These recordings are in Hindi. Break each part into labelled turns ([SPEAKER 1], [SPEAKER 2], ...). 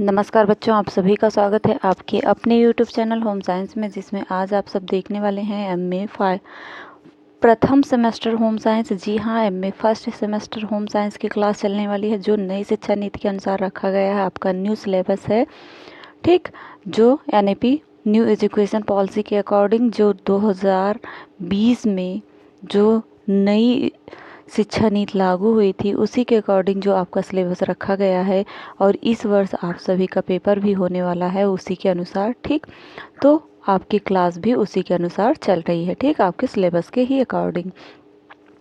[SPEAKER 1] नमस्कार बच्चों, आप सभी का स्वागत है आपके अपने यूट्यूब चैनल होम साइंस में, जिसमें आज आप सब देखने वाले हैं एमए प्रथम सेमेस्टर होम साइंस। जी हाँ, MA first semester home science की क्लास चलने वाली है, जो नई शिक्षा नीति के अनुसार रखा गया है। आपका न्यू सिलेबस है, ठीक, जो एनईपी न्यू एजुकेशन पॉलिसी के अकॉर्डिंग जो 2020 में जो नई शिक्षा नीति लागू हुई थी, उसी के अकॉर्डिंग जो आपका सिलेबस रखा गया है। और इस वर्ष आप सभी का पेपर भी होने वाला है उसी के अनुसार, ठीक। तो आपकी क्लास भी उसी के अनुसार चल रही है, ठीक, आपके सिलेबस के ही अकॉर्डिंग।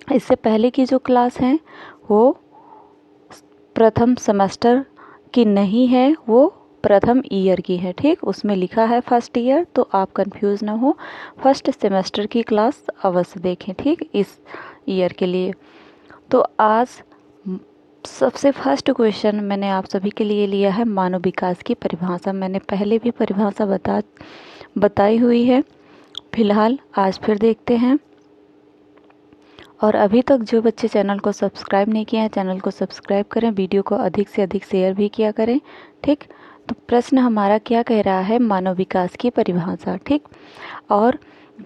[SPEAKER 1] इससे पहले की जो क्लास हैं वो प्रथम सेमेस्टर की नहीं है, वो प्रथम ईयर की है, ठीक। उसमें लिखा है फर्स्ट ईयर, तो आप कंफ्यूज ना हो। फर्स्ट सेमेस्टर की क्लास अवश्य देखें, ठीक, इस ईयर के लिए। तो आज सबसे फर्स्ट क्वेश्चन मैंने आप सभी के लिए लिया है मानव विकास की परिभाषा। मैंने पहले भी परिभाषा बताई हुई है, फिलहाल आज फिर देखते हैं। और अभी तक जो बच्चे चैनल को सब्सक्राइब नहीं किए हैं, चैनल को सब्सक्राइब करें, वीडियो को अधिक से अधिक शेयर भी किया करें, ठीक। तो प्रश्न हमारा क्या कह रहा है, मानव विकास की परिभाषा, ठीक। और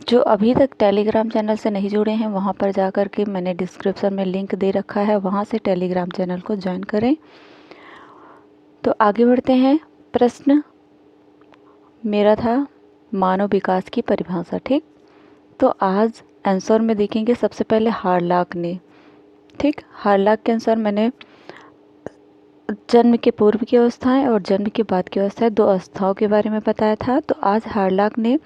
[SPEAKER 1] जो अभी तक टेलीग्राम चैनल से नहीं जुड़े हैं, वहाँ पर जा कर के मैंने डिस्क्रिप्शन में लिंक दे रखा है, वहाँ से टेलीग्राम चैनल को ज्वाइन करें। तो आगे बढ़ते हैं। प्रश्न मेरा था मानव विकास की परिभाषा, ठीक। तो आज आंसर में देखेंगे सबसे पहले हार्लाक ने, ठीक। हार्लाक के अनुसार मैंने जन्म के पूर्व की अवस्थाएं और जन्म के बाद की अवस्थाएं, दो अवस्थाओं के बारे में बताया था। तो आज हार्लाक ने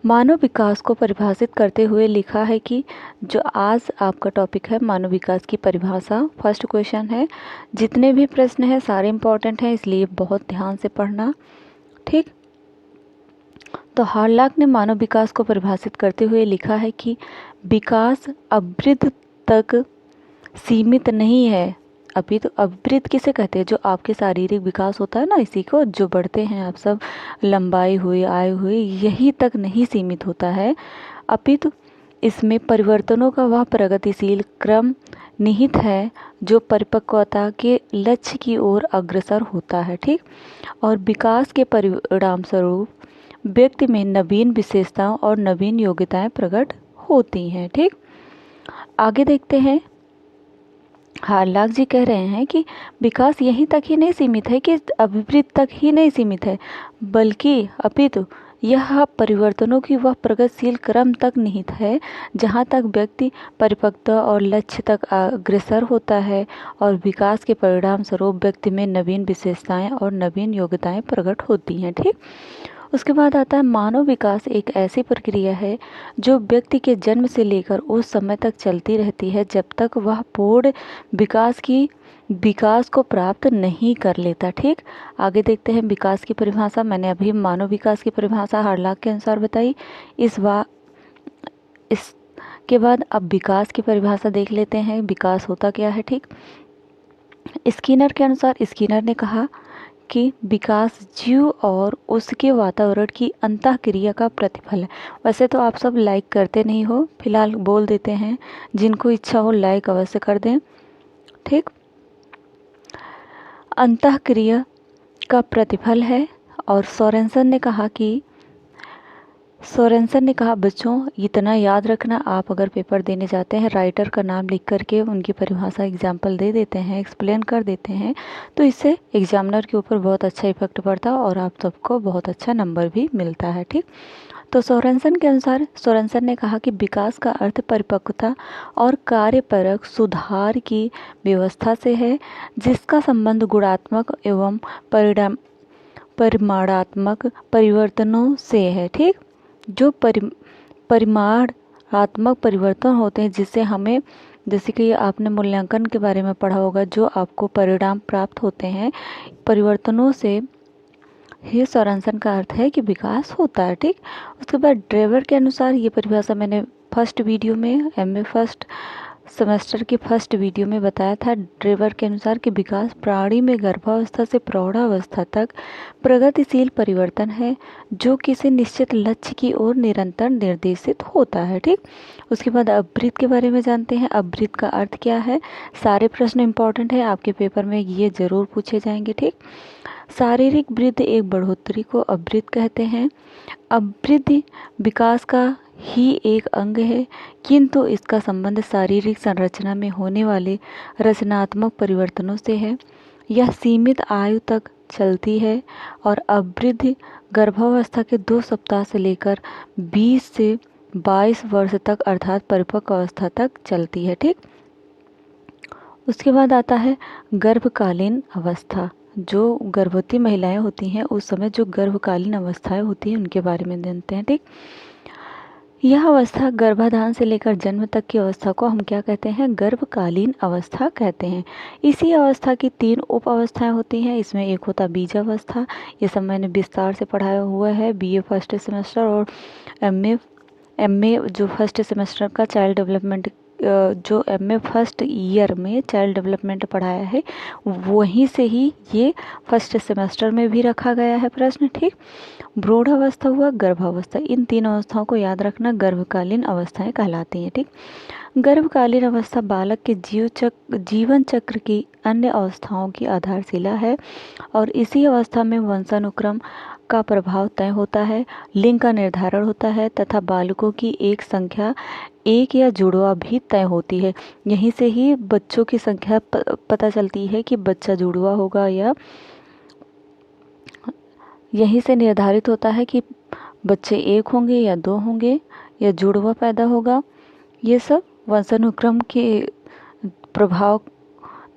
[SPEAKER 1] मानव विकास को परिभाषित करते हुए लिखा है कि जो आज आपका टॉपिक है मानव विकास की परिभाषा, फर्स्ट क्वेश्चन है। जितने भी प्रश्न हैं सारे इम्पोर्टेंट हैं, इसलिए बहुत ध्यान से पढ़ना, ठीक। तो हार्लाक ने मानव विकास को परिभाषित करते हुए लिखा है कि विकास अवृद्ध तक सीमित नहीं है। अभी तो अवृद्ध किसे कहते हैं, जो आपके शारीरिक विकास होता है ना, इसी को जो बढ़ते हैं आप सब, लंबाई हुई, आयु हुई, यही तक नहीं सीमित होता है, अपितु इसमें परिवर्तनों का वह प्रगतिशील क्रम निहित है जो परिपक्वता के लक्ष्य की ओर अग्रसर होता है, ठीक। और विकास के परिणाम स्वरूप व्यक्ति में नवीन विशेषताओं और नवीन योग्यताएं प्रकट होती हैं, ठीक। आगे देखते हैं। हार्लाक जी कह रहे हैं कि विकास यहीं तक ही नहीं सीमित है, कि अभिवृद्धि तक ही नहीं सीमित है, बल्कि अपितु यह परिवर्तनों की वह प्रगतिशील क्रम तक निहित है जहाँ तक व्यक्ति परिपक्वता और लक्ष्य तक अग्रसर होता है और विकास के परिणाम स्वरूप व्यक्ति में नवीन विशेषताएं और नवीन योग्यताएं प्रकट होती हैं, ठीक। उसके बाद आता है मानव विकास एक ऐसी प्रक्रिया है जो व्यक्ति के जन्म से लेकर उस समय तक चलती रहती है जब तक वह पूर्ण विकास को प्राप्त नहीं कर लेता, ठीक। आगे देखते हैं विकास की परिभाषा। मैंने अभी मानव विकास की परिभाषा हार्लाक के अनुसार बताई। इसके बाद अब विकास की परिभाषा देख लेते हैं, विकास होता क्या है, ठीक। स्किनर के अनुसार, स्किनर ने कहा कि विकास जीव और उसके वातावरण की अंतःक्रिया का प्रतिफल है। वैसे तो आप सब लाइक करते नहीं हो, फिलहाल बोल देते हैं, जिनको इच्छा हो लाइक अवश्य कर दें, ठीक। अंतःक्रिया का प्रतिफल है। और सोरेनसन ने कहा बच्चों इतना याद रखना, आप अगर पेपर देने जाते हैं, राइटर का नाम लिख करके उनकी परिभाषा एग्जाम्पल दे देते हैं, एक्सप्लेन कर देते हैं, तो इससे एग्जामिनर के ऊपर बहुत अच्छा इफेक्ट पड़ता है और आप सबको बहुत अच्छा नंबर भी मिलता है, ठीक। तो सोरेनसन के अनुसार, सोरेनसन ने कहा कि विकास का अर्थ परिपक्वता और कार्यपरक सुधार की व्यवस्था से है, जिसका संबंध गुणात्मक एवं परिमाणात्मक परिवर्तनों से है, ठीक। जो परिमाणात्मक परिवर्तन होते हैं, जिससे हमें, जैसे कि आपने मूल्यांकन के बारे में पढ़ा होगा, जो आपको परिणाम प्राप्त होते हैं, परिवर्तनों से ही सोरेनसन का अर्थ है कि विकास होता है, ठीक। उसके बाद ड्रेवर के अनुसार, ये परिभाषा मैंने फर्स्ट वीडियो में, एमए फर्स्ट सेमेस्टर के फर्स्ट वीडियो में बताया था। ड्रेवर के अनुसार कि विकास प्राणी में गर्भावस्था से प्रौढ़ावस्था तक प्रगतिशील परिवर्तन है जो किसी निश्चित लक्ष्य की ओर निरंतर निर्देशित होता है, ठीक। उसके बाद अपवृत्त के बारे में जानते हैं। अपवृत्त का अर्थ क्या है, सारे प्रश्न इंपॉर्टेंट है, आपके पेपर में ये जरूर पूछे जाएंगे, ठीक। शारीरिक वृद्धि एक बढ़ोतरी को अवृद्धि कहते हैं। अवृद्धि विकास का ही एक अंग है, किंतु इसका संबंध शारीरिक संरचना में होने वाले रचनात्मक परिवर्तनों से है। यह सीमित आयु तक चलती है और अवृद्धि गर्भावस्था के 2 सप्ताह से लेकर 20 से 22 वर्ष तक अर्थात परिपक्व अवस्था तक चलती है। ठीक, उसके बाद आता है गर्भकालीन अवस्था। जो गर्भवती महिलाएं होती हैं उस समय जो गर्भकालीन अवस्थाएं होती हैं उनके बारे में जानते हैं। ठीक, यह अवस्था गर्भाधान से लेकर जन्म तक की अवस्था को हम क्या कहते हैं? गर्भकालीन अवस्था कहते हैं। इसी अवस्था की 3 उप अवस्थाएं होती हैं। इसमें एक होता बीजावस्था, ये सब मैंने विस्तार से पढ़ाया हुआ है बीए फर्स्ट सेमेस्टर और एमए जो फर्स्ट सेमेस्टर का चाइल्ड डेवलपमेंट जो एमए फर्स्ट ईयर में चाइल्ड डेवलपमेंट पढ़ाया है वहीं से ही ये फर्स्ट सेमेस्टर में भी रखा गया है प्रश्न। ठीक, प्रौढ़ावस्था हुआ, गर्भावस्था, इन 3 अवस्थाओं को याद रखना गर्भकालीन अवस्थाएं कहलाती हैं। ठीक, गर्भकालीन अवस्था बालक के जीवन चक्र की अन्य अवस्थाओं की आधारशिला है और इसी अवस्था में वंशानुक्रम का प्रभाव तय होता है, लिंग का निर्धारण होता है तथा बालकों की एक संख्या एक या जुड़वा भी तय होती है। यहीं से ही बच्चों की संख्या पता चलती है कि बच्चा जुड़वा होगा या यहीं से निर्धारित होता है कि बच्चे 1 होंगे या 2 होंगे या जुड़वा पैदा होगा। ये सब वंशानुक्रम के प्रभाव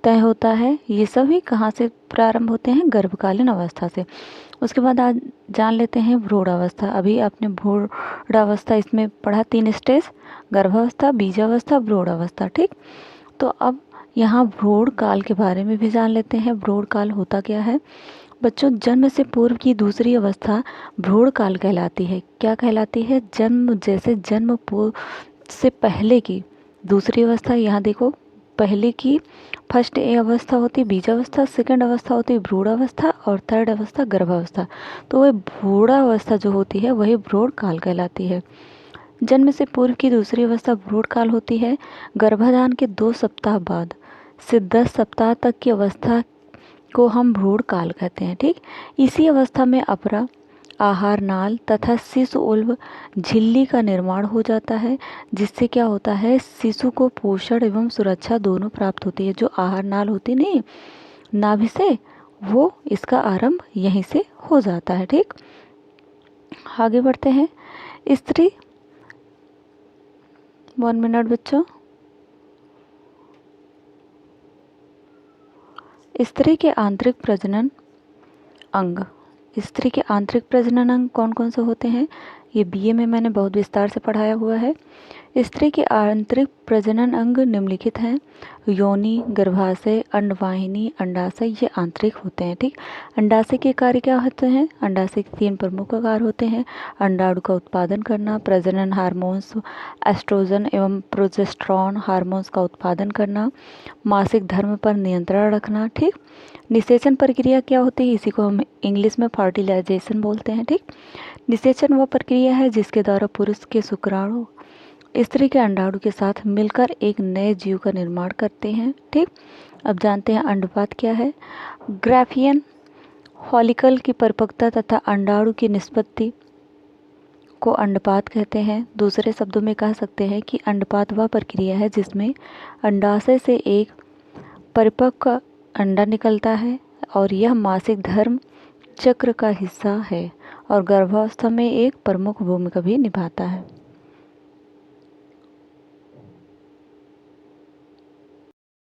[SPEAKER 1] तय होता है। ये सभी कहाँ से प्रारंभ होते हैं? गर्भकालीन अवस्था से। उसके बाद आज जान लेते हैं भ्रूणावस्था। अभी आपने भ्रूणावस्था इसमें पढ़ा 3 स्टेज, गर्भावस्था, बीजावस्था, भ्रूणावस्था। ठीक, तो अब यहाँ भ्रूण काल के बारे में भी जान लेते हैं। भ्रूण काल होता क्या है? बच्चों, जन्म से पूर्व की दूसरी अवस्था भ्रूण काल कहलाती है। क्या कहलाती है? जन्म पूर्व से पहले की दूसरी अवस्था। यहाँ देखो, पहले की फर्स्ट ए अवस्था होती बीजावस्था, सेकंड अवस्था होती भ्रूणावस्था और थर्ड अवस्था गर्भावस्था। तो वह भ्रूणावस्था जो होती है वही भ्रूण काल कहलाती है। जन्म से पूर्व की दूसरी अवस्था भ्रूण काल होती है। गर्भाधान के 2 सप्ताह बाद से 10 सप्ताह तक की अवस्था को हम भ्रूण काल कहते हैं। ठीक, इसी अवस्था में अपरा, आहार नाल तथा शिशु उल्ब झिल्ली का निर्माण हो जाता है, जिससे क्या होता है? शिशु को पोषण एवं सुरक्षा दोनों प्राप्त होती है। जो आहार नाल होती नहीं नाभि से, वो इसका आरंभ यहीं से हो जाता है। ठीक, आगे बढ़ते हैं। स्त्री 1 मिनट बच्चों। स्त्री के आंतरिक प्रजनन अंग। स्त्री के आंतरिक प्रजनन अंग कौन कौन से होते हैं? ये बीए में मैंने बहुत विस्तार से पढ़ाया हुआ है। स्त्री के आंतरिक प्रजनन अंग निम्नलिखित हैं। योनि, गर्भाशय, अंडवाहिनी, अंडाशय, ये आंतरिक होते हैं। ठीक, अंडाशय के कार्य क्या होते हैं? अंडाशय के 3 प्रमुख कार्य होते हैं। अंडाणु का उत्पादन करना, प्रजनन हार्मोन्स एस्ट्रोजन एवं प्रोजेस्टेरॉन हार्मोन्स का उत्पादन करना, मासिक धर्म पर नियंत्रण रखना। ठीक, निषेचन प्रक्रिया क्या होती है? इसी को हम इंग्लिश में फर्टिलाइजेशन बोलते हैं। ठीक, निषेचन वह प्रक्रिया है जिसके द्वारा पुरुष के शुक्राणु स्त्री के अंडाणु के साथ मिलकर एक नए जीव का निर्माण करते हैं। ठीक, अब जानते हैं अंडपात क्या है। ग्राफियन फॉलिकल की परिपक्वता तथा अंडाणु की निष्पत्ति को अंडपात कहते हैं। दूसरे शब्दों में कह सकते हैं कि अंडपात वह प्रक्रिया है जिसमें अंडाशय से एक परिपक्व अंडा निकलता है और यह मासिक धर्म चक्र का हिस्सा है और गर्भावस्था में एक प्रमुख भूमिका भी निभाता है।